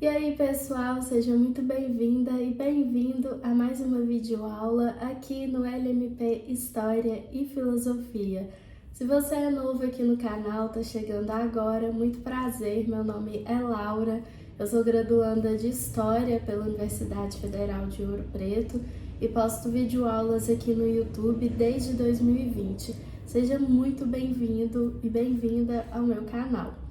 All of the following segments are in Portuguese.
E aí, pessoal, seja muito bem-vinda e bem-vindo a mais uma videoaula aqui no LMP História e Filosofia. Se você é novo aqui no canal, tá chegando agora, muito prazer, meu nome é Laura, eu sou graduanda de História pela Universidade Federal de Ouro Preto e posto videoaulas aqui no YouTube desde 2020. Seja muito bem-vindo e bem-vinda ao meu canal.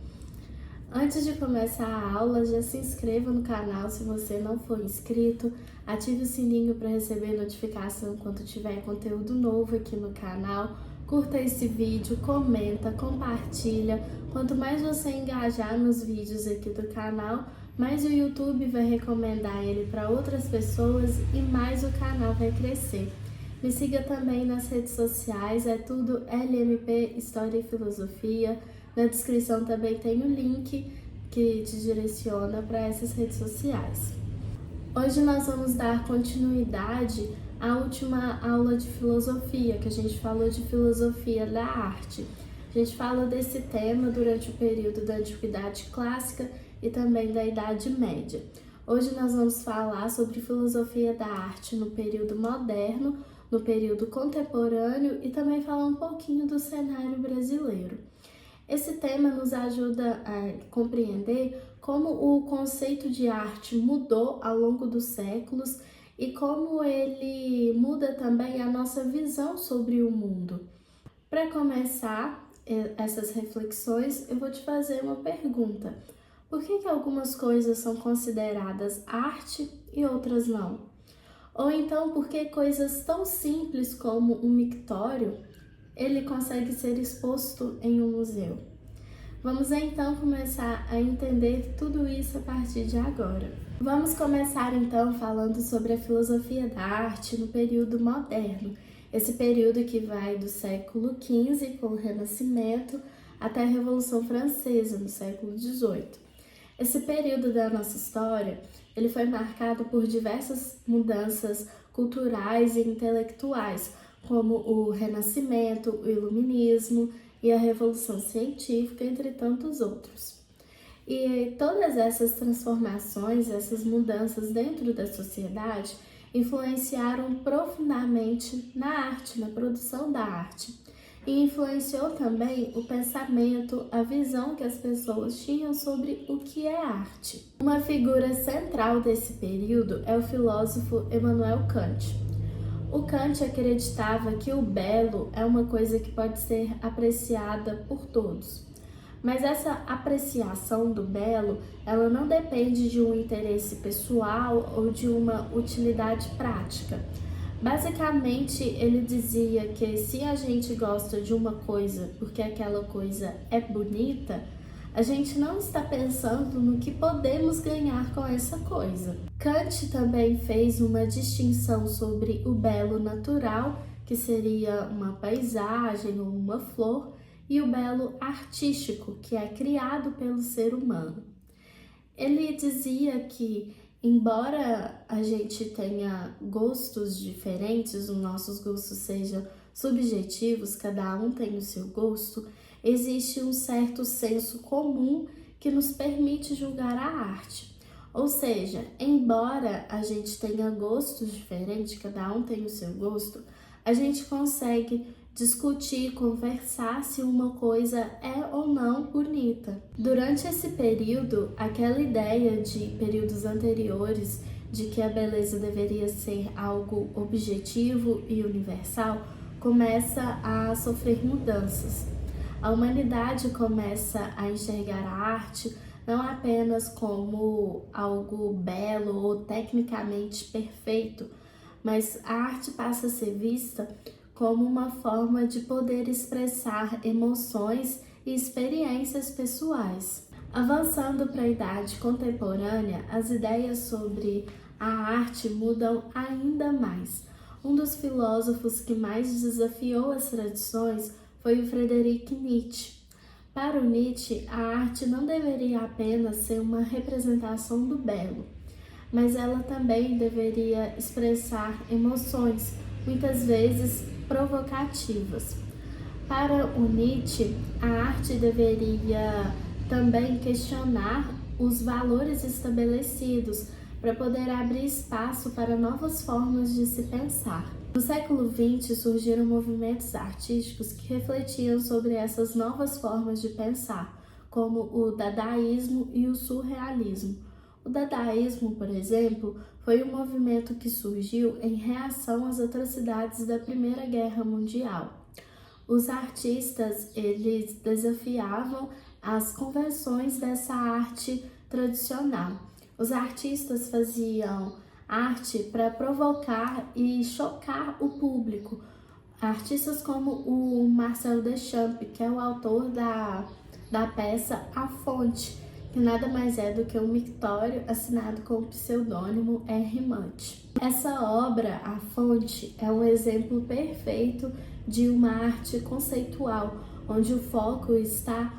Antes de começar a aula, já se inscreva no canal se você não for inscrito, ative o sininho para receber notificação quando tiver conteúdo novo aqui no canal, curta esse vídeo, comenta, compartilha. Quanto mais você engajar nos vídeos aqui do canal, mais o YouTube vai recomendar ele para outras pessoas e mais o canal vai crescer. Me siga também nas redes sociais, é tudo LMP História e Filosofia. Na descrição também tem o link que te direciona para essas redes sociais. Hoje nós vamos dar continuidade à última aula de filosofia, que a gente falou de filosofia da arte. A gente fala desse tema durante o período da Antiguidade Clássica e também da Idade Média. Hoje nós vamos falar sobre filosofia da arte no período moderno, no período contemporâneo e também falar um pouquinho do cenário brasileiro. Esse tema nos ajuda a compreender como o conceito de arte mudou ao longo dos séculos e como ele muda também a nossa visão sobre o mundo. Para começar essas reflexões, eu vou te fazer uma pergunta. Por que algumas coisas são consideradas arte e outras não? Ou então, por que coisas tão simples como um mictório ele consegue ser exposto em um museu? Vamos então começar a entender tudo isso a partir de agora. Vamos começar então falando sobre a filosofia da arte no período moderno, esse período que vai do século XV, com o Renascimento, até a Revolução Francesa, no século XVIII. Esse período da nossa história, ele foi marcado por diversas mudanças culturais e intelectuais, como o Renascimento, o Iluminismo e a Revolução Científica, entre tantos outros. E todas essas transformações, essas mudanças dentro da sociedade, influenciaram profundamente na arte, na produção da arte. E influenciou também o pensamento, a visão que as pessoas tinham sobre o que é arte. Uma figura central desse período é o filósofo Immanuel Kant. O Kant acreditava que o belo é uma coisa que pode ser apreciada por todos. Mas essa apreciação do belo, ela não depende de um interesse pessoal ou de uma utilidade prática. Basicamente, ele dizia que se a gente gosta de uma coisa porque aquela coisa é bonita, a gente não está pensando no que podemos ganhar com essa coisa. Kant também fez uma distinção sobre o belo natural, que seria uma paisagem ou uma flor, e o belo artístico, que é criado pelo ser humano. Ele dizia que, embora a gente tenha gostos diferentes, os nossos gostos sejam subjetivos, cada um tem o seu gosto, existe um certo senso comum que nos permite julgar a arte. Ou seja, embora a gente tenha gostos diferentes, cada um tem o seu gosto, a gente consegue discutir, conversar se uma coisa é ou não bonita. Durante esse período, aquela ideia de períodos anteriores de que a beleza deveria ser algo objetivo e universal começa a sofrer mudanças. A humanidade começa a enxergar a arte não apenas como algo belo ou tecnicamente perfeito, mas a arte passa a ser vista como uma forma de poder expressar emoções e experiências pessoais. Avançando para a idade contemporânea, as ideias sobre a arte mudam ainda mais. Um dos filósofos que mais desafiou as tradições foi o Friedrich Nietzsche. Para o Nietzsche, a arte não deveria apenas ser uma representação do belo, mas ela também deveria expressar emoções, muitas vezes provocativas. Para o Nietzsche, a arte deveria também questionar os valores estabelecidos para poder abrir espaço para novas formas de se pensar. No século XX surgiram movimentos artísticos que refletiam sobre essas novas formas de pensar, como o dadaísmo e o surrealismo. O dadaísmo, por exemplo, foi um movimento que surgiu em reação às atrocidades da Primeira Guerra Mundial. Os artistas, eles desafiavam as convenções dessa arte tradicional. Os artistas faziam arte para provocar e chocar o público. Artistas como o Marcel Duchamp, que é o autor da peça A Fonte, que nada mais é do que um mictório assinado com o pseudônimo R. Munt. Essa obra, A Fonte, é um exemplo perfeito de uma arte conceitual, onde o foco está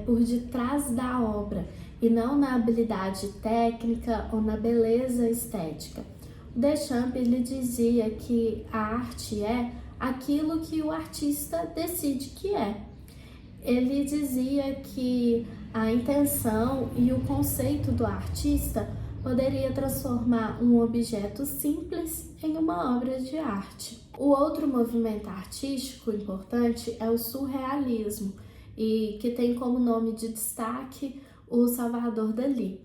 por detrás da obra e não na habilidade técnica ou na beleza estética. O Duchamp ele dizia que a arte é aquilo que o artista decide que é. Ele dizia que a intenção e o conceito do artista poderia transformar um objeto simples em uma obra de arte. O outro movimento artístico importante é o surrealismo, e que tem como nome de destaque o Salvador Dalí.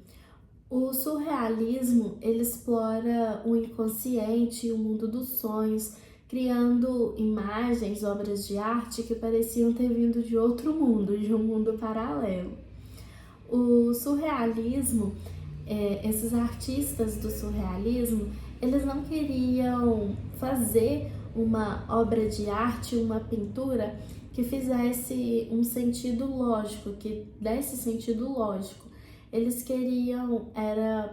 O surrealismo ele explora o inconsciente e o mundo dos sonhos, criando imagens, obras de arte que pareciam ter vindo de outro mundo, de um mundo paralelo. O surrealismo, esses artistas do surrealismo, eles não queriam fazer uma obra de arte, uma pintura que fizesse um sentido lógico, que desse sentido lógico. Eles queriam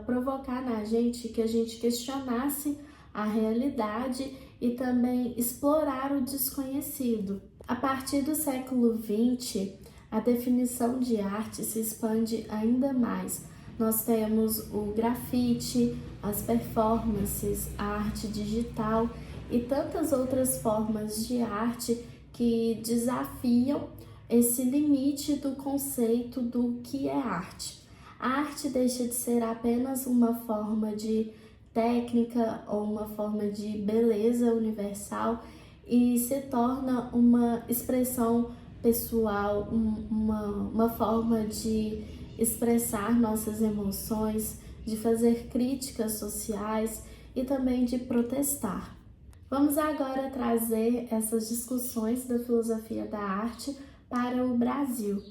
provocar na gente que a gente questionasse a realidade e também explorar o desconhecido. A partir do século XX, a definição de arte se expande ainda mais. Nós temos o grafite, as performances, a arte digital e tantas outras formas de arte que desafiam esse limite do conceito do que é arte. A arte deixa de ser apenas uma forma de técnica ou uma forma de beleza universal e se torna uma expressão pessoal, uma forma de expressar nossas emoções, de fazer críticas sociais e também de protestar. Vamos agora trazer essas discussões da filosofia da arte para o Brasil.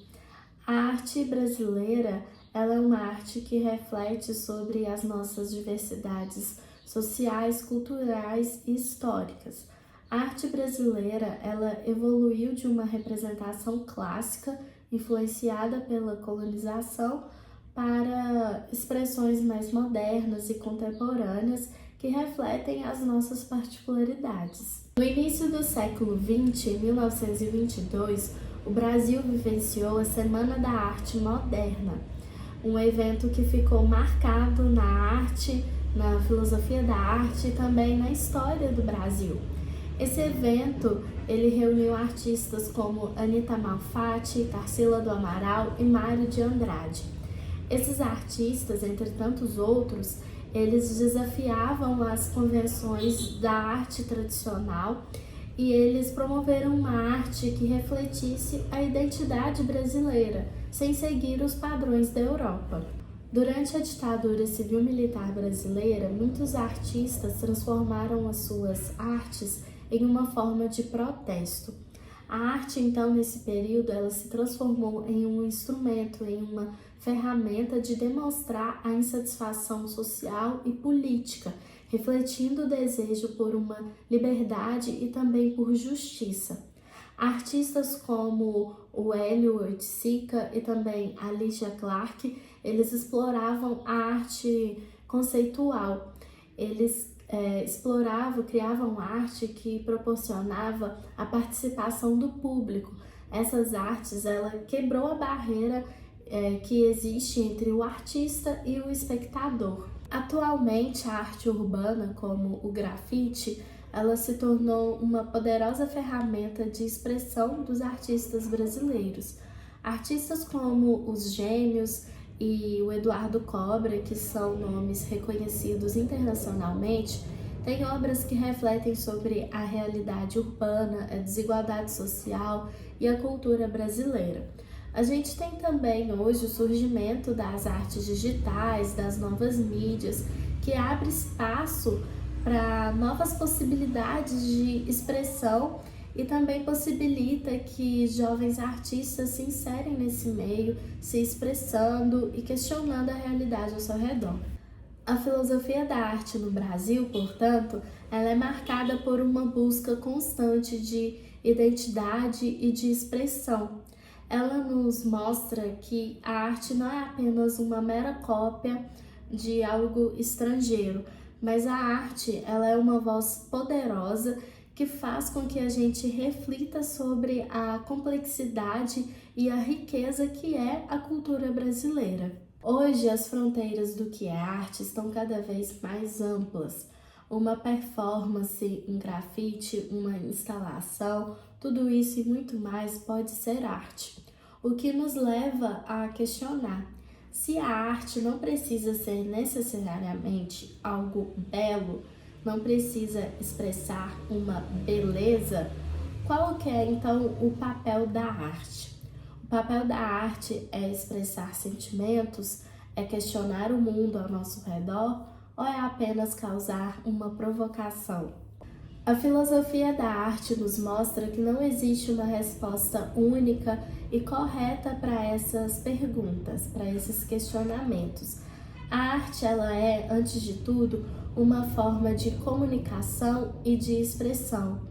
A arte brasileira ela é uma arte que reflete sobre as nossas diversidades sociais, culturais e históricas. A arte brasileira ela evoluiu de uma representação clássica, influenciada pela colonização, para expressões mais modernas e contemporâneas que refletem as nossas particularidades. No início do século XX, em 1922, o Brasil vivenciou a Semana da Arte Moderna, um evento que ficou marcado na arte, na filosofia da arte e também na história do Brasil. Esse evento ele reuniu artistas como Anita Malfatti, Tarsila do Amaral e Mário de Andrade. Esses artistas, entre tantos outros, eles desafiavam as convenções da arte tradicional e eles promoveram uma arte que refletisse a identidade brasileira, sem seguir os padrões da Europa. Durante a ditadura civil-militar brasileira, muitos artistas transformaram as suas artes em uma forma de protesto. A arte, então, nesse período, ela se transformou em um instrumento, em uma ferramenta de demonstrar a insatisfação social e política, refletindo o desejo por uma liberdade e também por justiça. Artistas como o Hélio Oiticica e também a Alicia Clark, eles exploravam a arte conceitual. Eles criavam arte que proporcionava a participação do público. Essas artes, ela quebrou a barreira que existe entre o artista e o espectador. Atualmente, a arte urbana, como o grafite, ela se tornou uma poderosa ferramenta de expressão dos artistas brasileiros. Artistas como os Gêmeos e o Eduardo Cobra, que são nomes reconhecidos internacionalmente, tem obras que refletem sobre a realidade urbana, a desigualdade social e a cultura brasileira. A gente tem também hoje o surgimento das artes digitais, das novas mídias, que abre espaço para novas possibilidades de expressão e também possibilita que jovens artistas se inserem nesse meio, se expressando e questionando a realidade ao seu redor. A filosofia da arte no Brasil, portanto, ela é marcada por uma busca constante de identidade e de expressão. Ela nos mostra que a arte não é apenas uma mera cópia de algo estrangeiro, mas a arte ela é uma voz poderosa que faz com que a gente reflita sobre a complexidade e a riqueza que é a cultura brasileira. Hoje, as fronteiras do que é arte estão cada vez mais amplas. Uma performance, um grafite, uma instalação, tudo isso e muito mais pode ser arte. O que nos leva a questionar se a arte não precisa ser necessariamente algo belo, não precisa expressar uma beleza, qual que é então o papel da arte? O papel da arte é expressar sentimentos, é questionar o mundo ao nosso redor ou é apenas causar uma provocação? A filosofia da arte nos mostra que não existe uma resposta única e correta para essas perguntas, para esses questionamentos. A arte, ela é, antes de tudo, uma forma de comunicação e de expressão.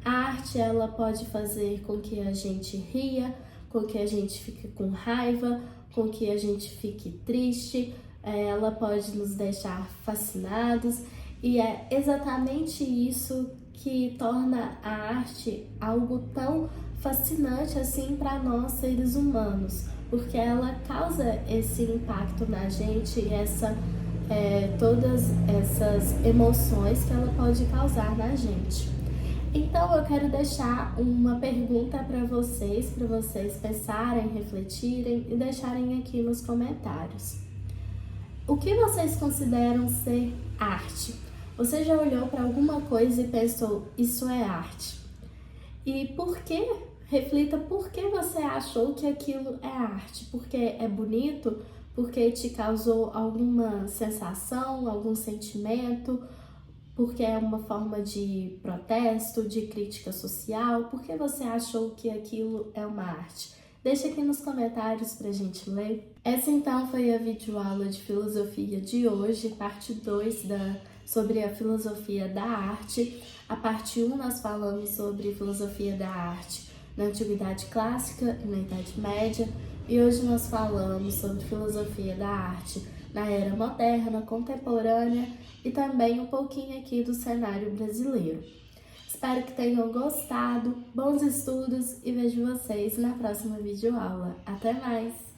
A arte, ela pode fazer com que a gente ria, com que a gente fique com raiva, com que a gente fique triste, ela pode nos deixar fascinados e é exatamente isso que torna a arte algo tão fascinante assim para nós seres humanos, porque ela causa esse impacto na gente e todas essas emoções que ela pode causar na gente. Então eu quero deixar uma pergunta para vocês pensarem, refletirem e deixarem aqui nos comentários. O que vocês consideram ser arte? Você já olhou para alguma coisa e pensou, isso é arte? E por que? Reflita por que você achou que aquilo é arte. Porque é bonito? Porque te causou alguma sensação, algum sentimento? Porque é uma forma de protesto, de crítica social? Por que você achou que aquilo é uma arte? Deixa aqui nos comentários pra gente ler. Essa então foi a videoaula de filosofia de hoje, parte 2 sobre a filosofia da arte. A parte 1 nós falamos sobre filosofia da arte na Antiguidade Clássica e na Idade Média. E hoje nós falamos sobre filosofia da arte na Era Moderna, Contemporânea e também um pouquinho aqui do cenário brasileiro. Espero que tenham gostado, bons estudos e vejo vocês na próxima videoaula. Até mais!